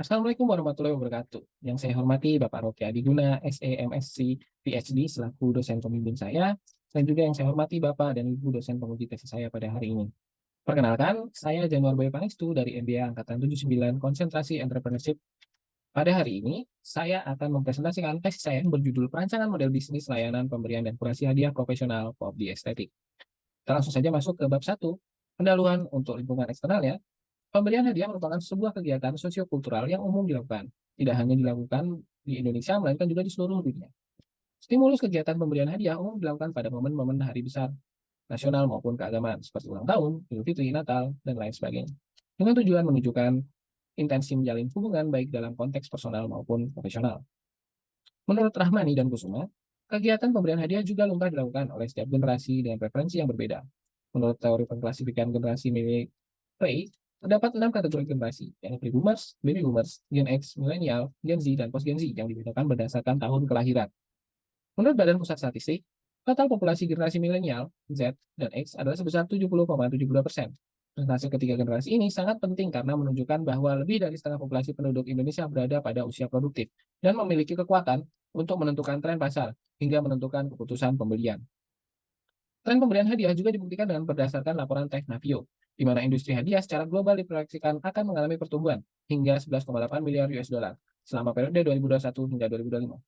Assalamualaikum warahmatullahi wabarakatuh. Yang saya hormati Bapak Rocky Adiguna, SE, MSc, PhD selaku dosen pembimbing saya, dan juga yang saya hormati Bapak dan Ibu dosen penguji tesis saya pada hari ini. Perkenalkan, saya Januar Boy Pangestu dari MBA Angkatan 79 Konsentrasi Entrepreneurship. Pada hari ini, saya akan mempresentasikan tesis saya yang berjudul Perancangan Model Bisnis Layanan Pemberian dan Kurasi Hadiah Profesional POP di Estetik. Kita langsung saja masuk ke bab 1, pendahuluan untuk lingkungan eksternal ya. Pemberian hadiah merupakan sebuah kegiatan sosiokultural yang umum dilakukan. Tidak hanya dilakukan di Indonesia, melainkan juga di seluruh dunia. Stimulus kegiatan pemberian hadiah umum dilakukan pada momen-momen hari besar, nasional maupun keagamaan, seperti ulang tahun, Idul Fitri, Natal, dan lain sebagainya. Dengan tujuan menunjukkan intensi menjalin hubungan baik dalam konteks personal maupun profesional. Menurut Rahmani dan Kusuma, kegiatan pemberian hadiah juga lumrah dilakukan oleh setiap generasi dengan preferensi yang berbeda. Menurut teori pengklasifikan generasi milik Ray, terdapat 6 kategori generasi, yaitu pre-boomers, baby boomers, Gen X, milenial, Gen Z, dan post-Gen Z yang dibedakan berdasarkan tahun kelahiran. Menurut Badan Pusat Statistik, total populasi generasi milenial, Z, dan X adalah sebesar 70,72%. Presentase ketiga generasi ini sangat penting karena menunjukkan bahwa lebih dari setengah populasi penduduk Indonesia berada pada usia produktif dan memiliki kekuatan untuk menentukan tren pasar hingga menentukan keputusan pembelian. Tren pemberian hadiah juga dibuktikan dengan berdasarkan laporan Teknavio, di mana industri hadiah secara global diproyeksikan akan mengalami pertumbuhan hingga 11,8 miliar US dollar selama periode 2021 hingga 2025.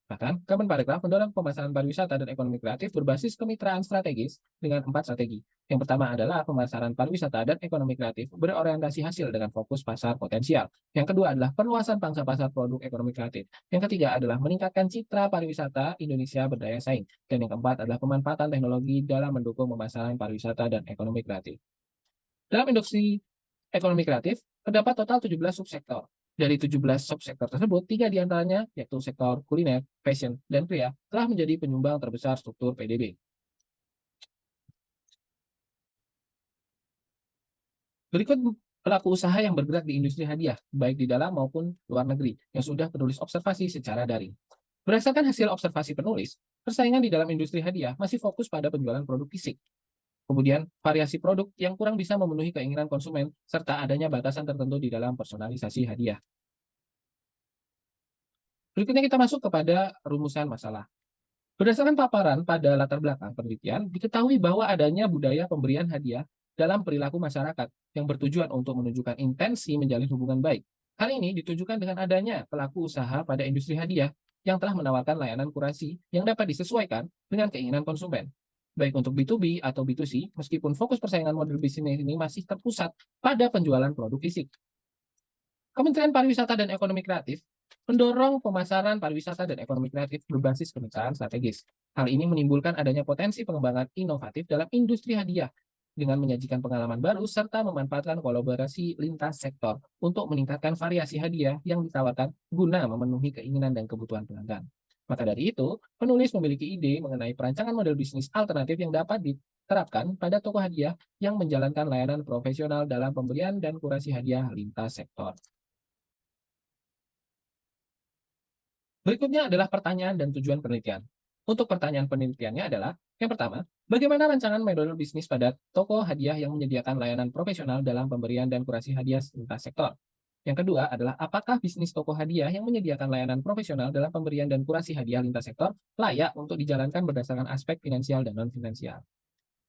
Bahkan, Kemenparekraf mendorong pemasaran pariwisata dan ekonomi kreatif berbasis kemitraan strategis dengan 4 strategi. Yang pertama adalah pemasaran pariwisata dan ekonomi kreatif berorientasi hasil dengan fokus pasar potensial. Yang kedua adalah perluasan pangsa pasar produk ekonomi kreatif. Yang ketiga adalah meningkatkan citra pariwisata Indonesia berdaya saing. Dan yang keempat adalah pemanfaatan teknologi dalam mendukung pemasaran pariwisata dan ekonomi kreatif. Dalam industri ekonomi kreatif, terdapat total 17 subsektor. Dari 17 subsektor tersebut, 3 diantaranya, yaitu sektor kuliner, fashion, dan kria, telah menjadi penyumbang terbesar struktur PDB. Berikut pelaku usaha yang bergerak di industri hadiah, baik di dalam maupun luar negeri, yang sudah penulis observasi secara daring. Berdasarkan hasil observasi penulis, persaingan di dalam industri hadiah masih fokus pada penjualan produk fisik. Kemudian, variasi produk yang kurang bisa memenuhi keinginan konsumen, serta adanya batasan tertentu di dalam personalisasi hadiah. Berikutnya kita masuk kepada rumusan masalah. Berdasarkan paparan pada latar belakang penelitian, diketahui bahwa adanya budaya pemberian hadiah dalam perilaku masyarakat yang bertujuan untuk menunjukkan intensi menjalin hubungan baik. Hal ini ditunjukkan dengan adanya pelaku usaha pada industri hadiah yang telah menawarkan layanan kurasi yang dapat disesuaikan dengan keinginan konsumen. Baik untuk B2B atau B2C, meskipun fokus persaingan model bisnis ini masih terpusat pada penjualan produk fisik. Kementerian Pariwisata dan Ekonomi Kreatif mendorong pemasaran pariwisata dan ekonomi kreatif berbasis kemitraan strategis. Hal ini menimbulkan adanya potensi pengembangan inovatif dalam industri hadiah dengan menyajikan pengalaman baru serta memanfaatkan kolaborasi lintas sektor untuk meningkatkan variasi hadiah yang ditawarkan guna memenuhi keinginan dan kebutuhan pelanggan. Maka dari itu, penulis memiliki ide mengenai perancangan model bisnis alternatif yang dapat diterapkan pada toko hadiah yang menjalankan layanan profesional dalam pemberian dan kurasi hadiah lintas sektor. Berikutnya adalah pertanyaan dan tujuan penelitian. Untuk pertanyaan penelitiannya adalah, yang pertama, bagaimana rancangan model bisnis pada toko hadiah yang menyediakan layanan profesional dalam pemberian dan kurasi hadiah lintas sektor? Yang kedua adalah, apakah bisnis toko hadiah yang menyediakan layanan profesional dalam pemberian dan kurasi hadiah lintas sektor layak untuk dijalankan berdasarkan aspek finansial dan non-finansial?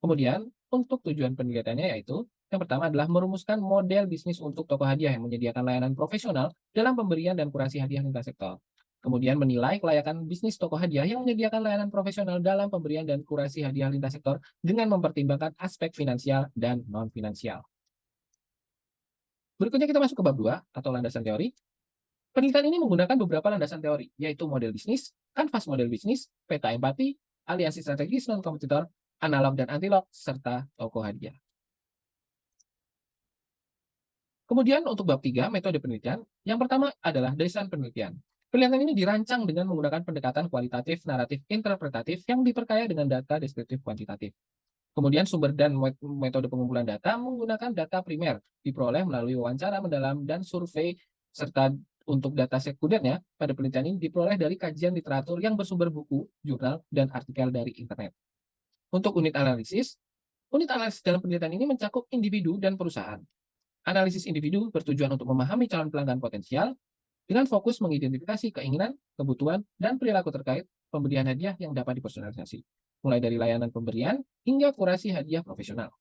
Kemudian, untuk tujuan penelitiannya yaitu, yang pertama adalah merumuskan model bisnis untuk toko hadiah yang menyediakan layanan profesional dalam pemberian dan kurasi hadiah lintas sektor. Kemudian menilai kelayakan bisnis toko hadiah yang menyediakan layanan profesional dalam pemberian dan kurasi hadiah lintas sektor dengan mempertimbangkan aspek finansial dan non-finansial. Berikutnya kita masuk ke bab 2 atau landasan teori. Penelitian ini menggunakan beberapa landasan teori, yaitu model bisnis, kanvas model bisnis, peta empati, aliansi strategis non-kompetitor, analog dan antilog, serta toko hadiah. Kemudian untuk bab 3, metode penelitian, yang pertama adalah desain penelitian. Penelitian ini dirancang dengan menggunakan pendekatan kualitatif, naratif, interpretatif yang diperkaya dengan data deskriptif kuantitatif. Kemudian sumber dan metode pengumpulan data menggunakan data primer, diperoleh melalui wawancara mendalam dan survei, serta untuk data sekundernya pada penelitian ini diperoleh dari kajian literatur yang bersumber buku, jurnal, dan artikel dari internet. Untuk unit analisis dalam penelitian ini mencakup individu dan perusahaan. Analisis individu bertujuan untuk memahami calon pelanggan potensial dengan fokus mengidentifikasi keinginan, kebutuhan, dan perilaku terkait pemberian hadiah yang dapat dipersonalisasi, mulai dari layanan pemberian hingga kurasi hadiah profesional.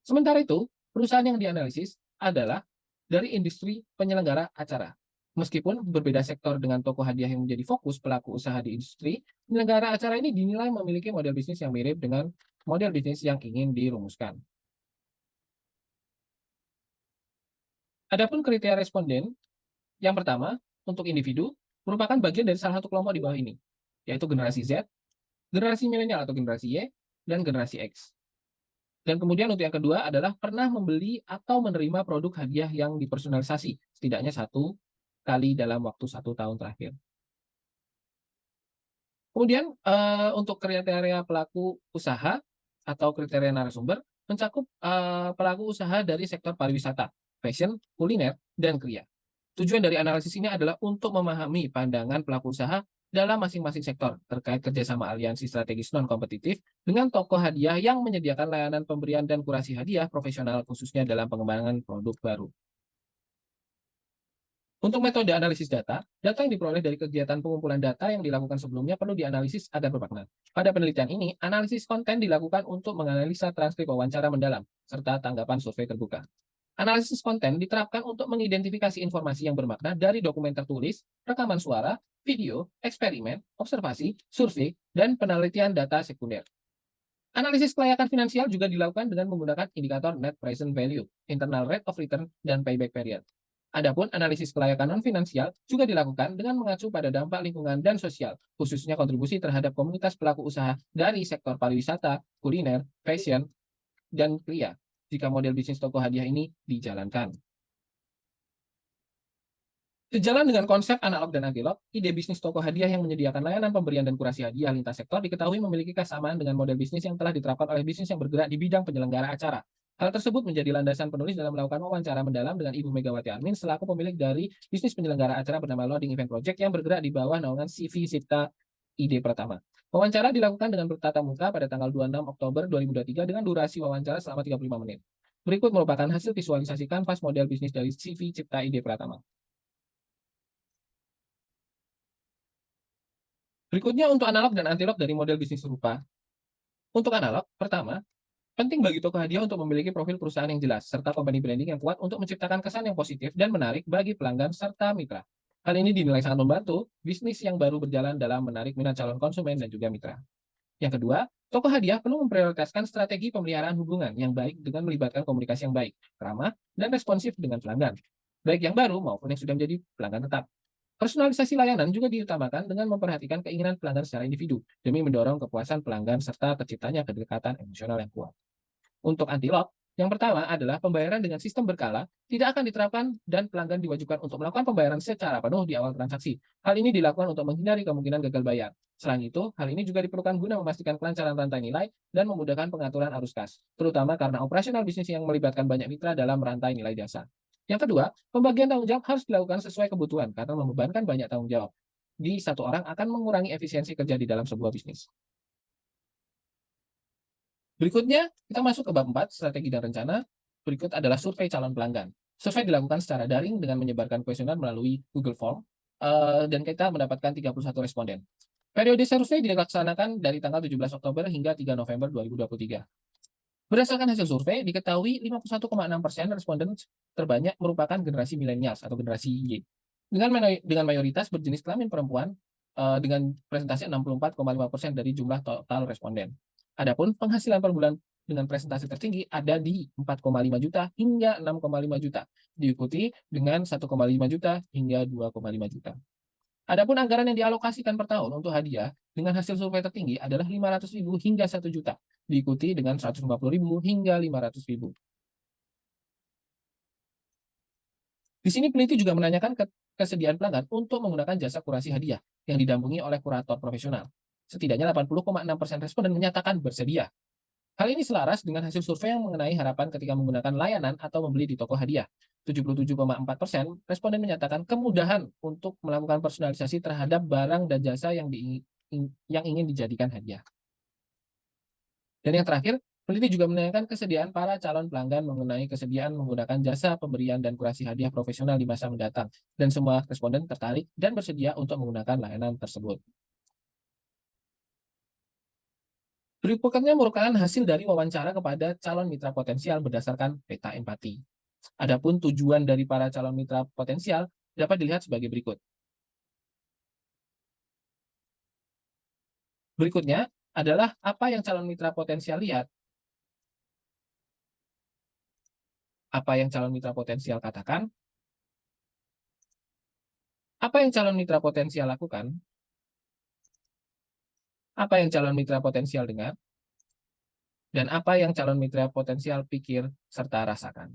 Sementara itu, perusahaan yang dianalisis adalah dari industri penyelenggara acara. Meskipun berbeda sektor dengan toko hadiah yang menjadi fokus pelaku usaha di industri, penyelenggara acara ini dinilai memiliki model bisnis yang mirip dengan model bisnis yang ingin dirumuskan. Adapun kriteria responden, yang pertama, untuk individu, merupakan bagian dari salah satu kelompok di bawah ini, yaitu generasi Z, generasi milenial atau generasi Y, dan generasi X. Dan kemudian untuk yang kedua adalah pernah membeli atau menerima produk hadiah yang dipersonalisasi, setidaknya satu kali dalam waktu 1 tahun terakhir. Kemudian untuk kriteria pelaku usaha atau kriteria narasumber mencakup pelaku usaha dari sektor pariwisata, fashion, kuliner, dan kria. Tujuan dari analisis ini adalah untuk memahami pandangan pelaku usaha dalam masing-masing sektor terkait kerjasama aliansi strategis non-kompetitif dengan toko hadiah yang menyediakan layanan pemberian dan kurasi hadiah profesional khususnya dalam pengembangan produk baru. Untuk metode analisis data, data yang diperoleh dari kegiatan pengumpulan data yang dilakukan sebelumnya perlu dianalisis agar bermakna. Pada penelitian ini, analisis konten dilakukan untuk menganalisa transkrip wawancara mendalam, serta tanggapan survei terbuka. Analisis konten diterapkan untuk mengidentifikasi informasi yang bermakna dari dokumen tertulis, rekaman suara, video, eksperimen, observasi, survei, dan penelitian data sekunder. Analisis kelayakan finansial juga dilakukan dengan menggunakan indikator net present value, internal rate of return, dan payback period. Adapun analisis kelayakan non-finansial juga dilakukan dengan mengacu pada dampak lingkungan dan sosial, khususnya kontribusi terhadap komunitas pelaku usaha dari sektor pariwisata, kuliner, fashion, dan kria, jika model bisnis toko hadiah ini dijalankan. Sejalan dengan konsep analog dan analog, ide bisnis toko hadiah yang menyediakan layanan pemberian dan kurasi hadiah lintas sektor diketahui memiliki kesamaan dengan model bisnis yang telah diterapkan oleh bisnis yang bergerak di bidang penyelenggara acara. Hal tersebut menjadi landasan penulis dalam melakukan wawancara mendalam dengan Ibu Megawati Amin selaku pemilik dari bisnis penyelenggara acara bernama Loading Event Project yang bergerak di bawah naungan CV Cipta Ide Pratama. Wawancara dilakukan dengan bertatap muka pada tanggal 26 Oktober 2023 dengan durasi wawancara selama 35 menit. Berikut merupakan hasil visualisasi kanvas model bisnis dari CV Cipta Ide Pratama. Berikutnya untuk analog dan antilog dari model bisnis serupa. Untuk analog, pertama, penting bagi toko hadiah untuk memiliki profil perusahaan yang jelas, serta company branding yang kuat untuk menciptakan kesan yang positif dan menarik bagi pelanggan serta mitra. Hal ini dinilai sangat membantu bisnis yang baru berjalan dalam menarik minat calon konsumen dan juga mitra. Yang kedua, toko hadiah perlu memprioritaskan strategi pemeliharaan hubungan yang baik dengan melibatkan komunikasi yang baik, ramah, dan responsif dengan pelanggan, baik yang baru maupun yang sudah menjadi pelanggan tetap. Personalisasi layanan juga diutamakan dengan memperhatikan keinginan pelanggan secara individu demi mendorong kepuasan pelanggan serta terciptanya kedekatan emosional yang kuat. Untuk anti-lock, yang pertama adalah pembayaran dengan sistem berkala tidak akan diterapkan dan pelanggan diwajibkan untuk melakukan pembayaran secara penuh di awal transaksi. Hal ini dilakukan untuk menghindari kemungkinan gagal bayar. Selain itu, hal ini juga diperlukan guna memastikan kelancaran rantai nilai dan memudahkan pengaturan arus kas, terutama karena operasional bisnis yang melibatkan banyak mitra dalam rantai nilai jasa. Yang kedua, pembagian tanggung jawab harus dilakukan sesuai kebutuhan karena membebankan banyak tanggung jawab di satu orang akan mengurangi efisiensi kerja di dalam sebuah bisnis. Berikutnya, kita masuk ke bab 4, strategi dan rencana. Berikut adalah survei calon pelanggan. Survei dilakukan secara daring dengan menyebarkan kuesioner melalui Google Form, dan kita mendapatkan 31 responden. Periode survei dilaksanakan dari tanggal 17 Oktober hingga 3 November 2023. Berdasarkan hasil survei, diketahui 51,6% responden terbanyak merupakan generasi milenials atau generasi Y. Dengan mayoritas berjenis kelamin perempuan, dengan presentasi 64,5% dari jumlah total responden. Adapun penghasilan per bulan dengan presentasi tertinggi ada di 4,5 juta hingga 6,5 juta, diikuti dengan 1,5 juta hingga 2,5 juta. Adapun anggaran yang dialokasikan per tahun untuk hadiah dengan hasil survei tertinggi adalah 500.000 hingga 1 juta, diikuti dengan 150.000 hingga 500.000. Di sini peneliti juga menanyakan kesediaan pelanggan untuk menggunakan jasa kurasi hadiah yang didampingi oleh kurator profesional. Setidaknya 80,6% responden menyatakan bersedia. Hal ini selaras dengan hasil survei yang mengenai harapan ketika menggunakan layanan atau membeli di toko hadiah. 77,4% responden menyatakan kemudahan untuk melakukan personalisasi terhadap barang dan jasa yang ingin dijadikan hadiah. Dan yang terakhir, Peneliti juga menanyakan kesediaan para calon pelanggan mengenai kesediaan menggunakan jasa pemberian dan kurasi hadiah profesional di masa mendatang, dan semua responden tertarik dan bersedia untuk menggunakan layanan tersebut. Berikutnya merupakan hasil dari wawancara kepada calon mitra potensial berdasarkan peta empati. Adapun tujuan dari para calon mitra potensial dapat dilihat sebagai berikut. Berikutnya adalah apa yang calon mitra potensial lihat, apa yang calon mitra potensial katakan, apa yang calon mitra potensial lakukan, apa yang calon mitra potensial dengar, dan apa yang calon mitra potensial pikir serta rasakan.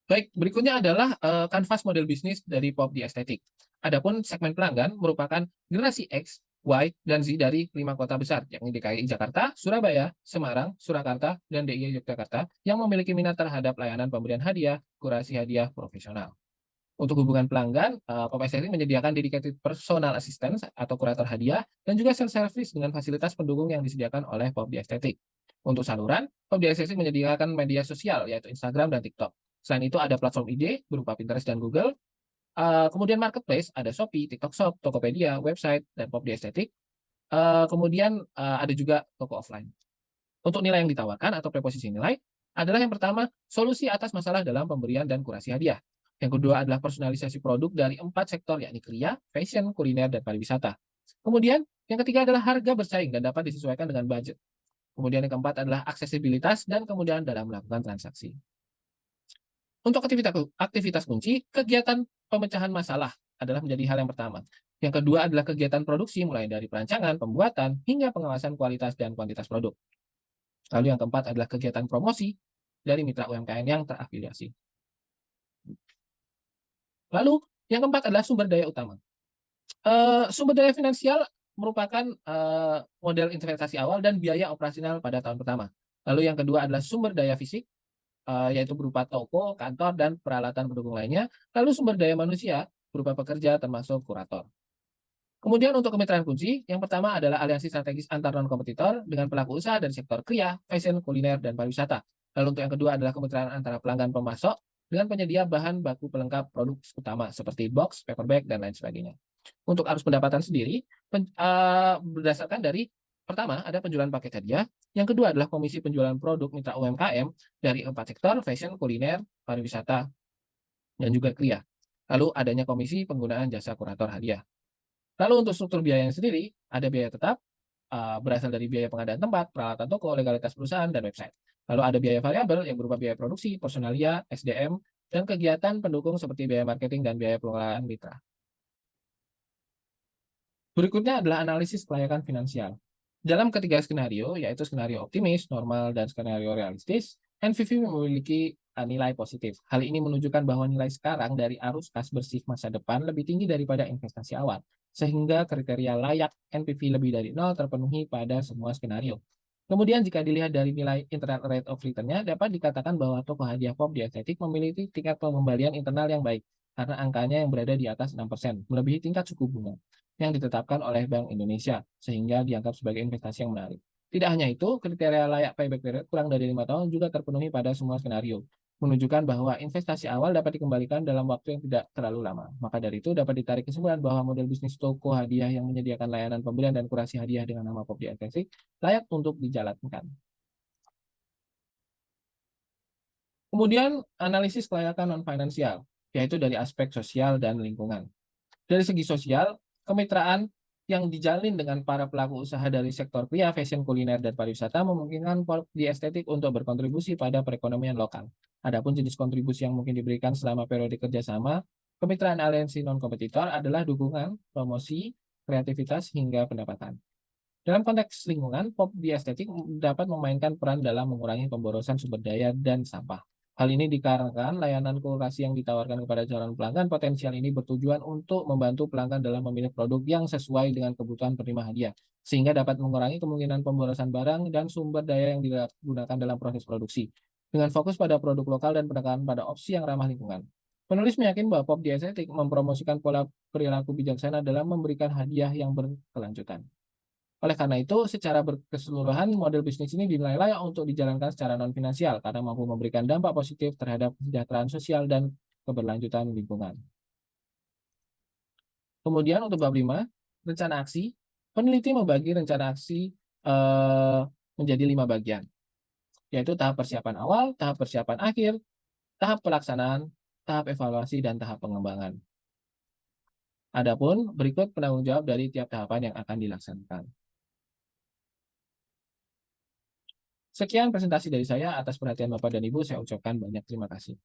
Baik, berikutnya adalah kanvas model bisnis dari Pop di Estetik. Adapun segmen pelanggan merupakan generasi X, Y, dan Z dari 5 kota besar, yakni DKI Jakarta, Surabaya, Semarang, Surakarta, dan DIY Yogyakarta, yang memiliki minat terhadap layanan pemberian hadiah, kurasi hadiah profesional. Untuk hubungan pelanggan, Pop Estetik menyediakan dedicated personal assistant atau kurator hadiah, dan juga self-service dengan fasilitas pendukung yang disediakan oleh Pop di Estetik. Untuk saluran, Pop di Estetik menyediakan media sosial, yaitu Instagram dan TikTok. Selain itu ada platform ide berupa Pinterest dan Google, kemudian marketplace ada Shopee, TikTok Shop, Tokopedia, website, dan Pop di Estetik. Kemudian ada juga toko offline. Untuk nilai yang ditawarkan atau preposisi nilai adalah yang pertama, solusi atas masalah dalam pemberian dan kurasi hadiah. Yang kedua adalah personalisasi produk dari 4 sektor, yakni kriya, fashion, kuliner, dan pariwisata. Kemudian yang ketiga adalah harga bersaing dan dapat disesuaikan dengan budget. Kemudian yang keempat adalah aksesibilitas dan kemudian dalam melakukan transaksi. Untuk aktivitas kunci, kegiatan pemecahan masalah adalah menjadi hal yang pertama. Yang kedua adalah kegiatan produksi mulai dari perancangan, pembuatan, hingga pengawasan kualitas dan kuantitas produk. Lalu yang keempat adalah kegiatan promosi dari mitra UMKM yang terafiliasi. Lalu yang keempat adalah sumber daya utama. Sumber daya finansial merupakan model investasi awal dan biaya operasional pada tahun pertama. Lalu yang kedua adalah sumber daya fisik, yaitu berupa toko, kantor, dan peralatan pendukung lainnya. Lalu sumber daya manusia berupa pekerja termasuk kurator. Kemudian untuk kemitraan kunci, yang pertama adalah aliansi strategis antar non-kompetitor dengan pelaku usaha dari sektor kriya, fashion, kuliner, dan pariwisata. Lalu untuk yang kedua adalah kemitraan antara pelanggan pemasok dengan penyedia bahan baku pelengkap produk utama seperti box, paper bag, dan lain sebagainya. Untuk arus pendapatan sendiri, berdasarkan dari pertama ada penjualan paket hadiah, yang kedua adalah komisi penjualan produk mitra UMKM dari 4 sektor, fashion, kuliner, pariwisata, dan juga kriya. Lalu adanya komisi penggunaan jasa kurator hadiah. Lalu untuk struktur biayanya sendiri, ada biaya tetap, berasal dari biaya pengadaan tempat, peralatan toko, legalitas perusahaan, dan website. Lalu ada biaya variabel yang berupa biaya produksi, personalia, SDM, dan kegiatan pendukung seperti biaya marketing dan biaya pengelolaan mitra. Berikutnya adalah analisis kelayakan finansial. Dalam ketiga skenario, yaitu skenario optimis, normal, dan skenario realistis, NPV memiliki nilai positif. Hal ini menunjukkan bahwa nilai sekarang dari arus kas bersih masa depan lebih tinggi daripada investasi awal, sehingga kriteria layak NPV lebih dari 0 terpenuhi pada semua skenario. Kemudian jika dilihat dari nilai internal rate of return-nya, dapat dikatakan bahwa toko hadiah Pop di Estetik memiliki tingkat pengembalian internal yang baik, karena angkanya yang berada di atas 6%, melebihi tingkat suku bunga yang ditetapkan oleh Bank Indonesia, sehingga dianggap sebagai investasi yang menarik. Tidak hanya itu, kriteria layak payback period kurang dari 5 tahun juga terpenuhi pada semua skenario, menunjukkan bahwa investasi awal dapat dikembalikan dalam waktu yang tidak terlalu lama. Maka dari itu dapat ditarik kesimpulan bahwa model bisnis toko hadiah yang menyediakan layanan pembelian dan kurasi hadiah dengan nama Pop di Estetik layak untuk dijalankan. Kemudian analisis kelayakan non-finansial, yaitu dari aspek sosial dan lingkungan. Dari segi sosial, kemitraan yang dijalin dengan para pelaku usaha dari sektor kriya, fashion, kuliner, dan pariwisata memungkinkan Pop di Estetik untuk berkontribusi pada perekonomian lokal. Adapun jenis kontribusi yang mungkin diberikan selama periode kerjasama, kemitraan aliansi non-kompetitor adalah dukungan, promosi, kreativitas, hingga pendapatan. Dalam konteks lingkungan, Pop di Estetik dapat memainkan peran dalam mengurangi pemborosan sumber daya dan sampah. Hal ini dikarenakan layanan kurasi yang ditawarkan kepada calon pelanggan potensial ini bertujuan untuk membantu pelanggan dalam memilih produk yang sesuai dengan kebutuhan penerima hadiah, sehingga dapat mengurangi kemungkinan pemborosan barang dan sumber daya yang digunakan dalam proses produksi. Dengan fokus pada produk lokal dan penekanan pada opsi yang ramah lingkungan. Penulis meyakin bahwa pop dietetik mempromosikan pola perilaku bijaksana dalam memberikan hadiah yang berkelanjutan. Oleh karena itu, secara berkeseluruhan, model bisnis ini dinilai layak untuk dijalankan secara non-finansial karena mampu memberikan dampak positif terhadap kesejahteraan sosial dan keberlanjutan lingkungan. Kemudian untuk bab 5, rencana aksi. Peneliti membagi rencana aksi menjadi 5 bagian, yaitu tahap persiapan awal, tahap persiapan akhir, tahap pelaksanaan, tahap evaluasi, dan tahap pengembangan. Adapun berikut penanggung jawab dari tiap tahapan yang akan dilaksanakan. Sekian presentasi dari saya. Atas perhatian Bapak dan Ibu, saya ucapkan banyak terima kasih.